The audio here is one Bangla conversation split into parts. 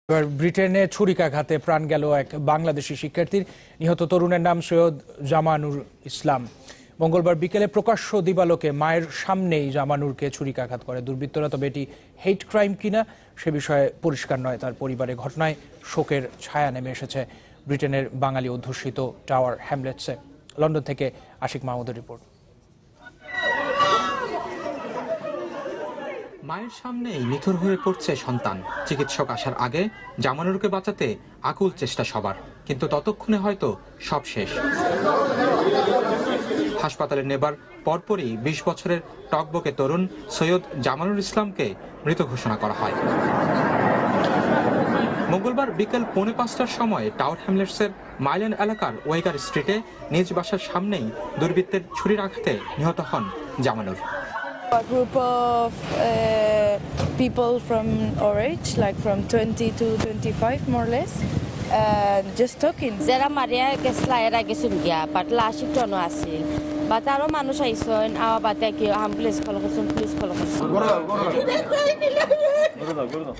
এবার ব্রিটেনে ছুরিকাঘাতে প্রাণ গেল এক বাংলাদেশি শিক্ষার্থীর। নিহত তরুণের নাম সৈয়দ জামানুর ইসলাম। মঙ্গলবার বিকেলে প্রকাশ্য দিবালোকে মায়ের সামনেই জামানুরকে ছুরিকাঘাত করে দুর্বৃত্তরা। তবে এটি হেট ক্রাইম কিনা সে বিষয়ে পরিষ্কার নয় তার পরিবারের। ঘটনায় শোকের ছায়া নেমে এসেছে ব্রিটেনের বাঙালি অধ্যুষিত টাওয়ার হ্যামলেটসে। লন্ডন থেকে আশিক মাহমুদের রিপোর্ট। মায়ের সামনেই নিথর হয়ে পড়ছে সন্তান। চিকিৎসক আসার আগে জামানুরকে বাঁচাতে আকুল চেষ্টা সবার, কিন্তু ততক্ষণে হয়তো সব শেষ। হাসপাতালে নেবার পরপরই ২০ বছরের টকবকে তরুণ সৈয়দ জামানুর ইসলামকে মৃত ঘোষণা করা হয়। মঙ্গলবার বিকেল ৪:৩০টার সময় টাওয়ার হ্যামলেটসের মাইল্যান্ড এলাকার ওয়েগার স্ট্রিটে নিজ বাসার সামনেই দুর্বৃত্তের ছুরির আঘাতে নিহত হন জামানুর। A group of people from our age, like from 20 to 25 more or less, just talking. Zera Maria Geslaira Gesungia, but Lashik Tono Asil. But our Manusha is on our Bataki, police collection, police collection.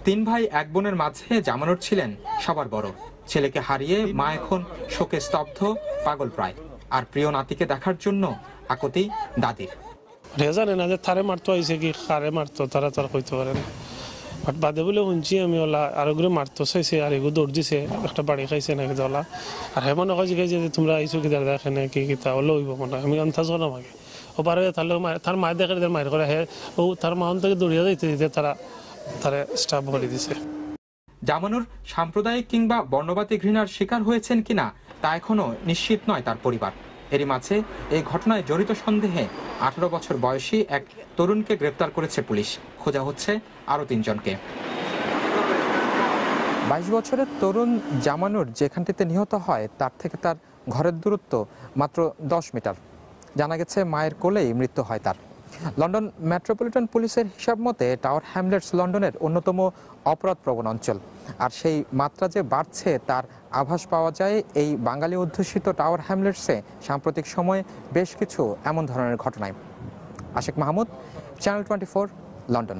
৩ ভাই ১ বোনের মাঝে জামানুর ছিলেন সবার বড়। ছেলেকে হারিয়ে মা এখন শোকে স্তব্ধ, পাগল প্রায়। আর প্রিয় নাতিকে দেখার জন্য আকুতি দাদির। জানে না যে তারে মারতো আইসে কি কারে মারতো তারা তার কইতে পারে না। বাট বাদে বলে শুনছি আমি ওলা আরোগুলো মারতো চাইছে আর এগুলো দৌড় দিছে, একটা বাড়ি খাইছে নাকি ওলা। আর হে মনে হয় যে তোমরা আইসো কি দাঁড়া দেখে না কি তা হলে হইব মনে হয়। আমি আন্দাজ করলাম আগে ও পারে তাহলে তার মায়ের দেখে মায়ের করে হে ও তার মাহন থেকে দৌড়িয়ে যাইতে দিতে তারা স্টাফ বলে দিছে। জামানুর সাম্প্রদায়িক কিংবা বর্ণবাদী ঘৃণার শিকার হয়েছেন কিনা তা এখনো নিশ্চিত নয় তার পরিবার। এরই মাঝে এই ঘটনায় জড়িত সন্দেহে ১৮ বছর বয়সী এক তরুণকে গ্রেপ্তার করেছে পুলিশ। খোঁজা হচ্ছে আরও ৩ জনকে। ২২ বছরের তরুণ জামানুর যেখানটিতে নিহত হয় তার থেকে তার ঘরের দূরত্ব মাত্র ১০ মিটার। জানা গেছে মায়ের কোলেই মৃত্যু হয় তার। লন্ডন মেট্রোপলিটন পুলিশের হিসাব মতে টাওয়ার হ্যামলেটস লন্ডনের অন্যতম অপরাধপ্রবণ অঞ্চল। আর সেই মাত্রা যে বাড়ছে তার আভাস পাওয়া যায় এই বাঙালি অধ্যুষিত টাওয়ার হ্যামলেটসে সাম্প্রতিক সময়ে বেশ কিছু এমন ধরনের ঘটনায়। Ashiq Mahmud, channel 24, London.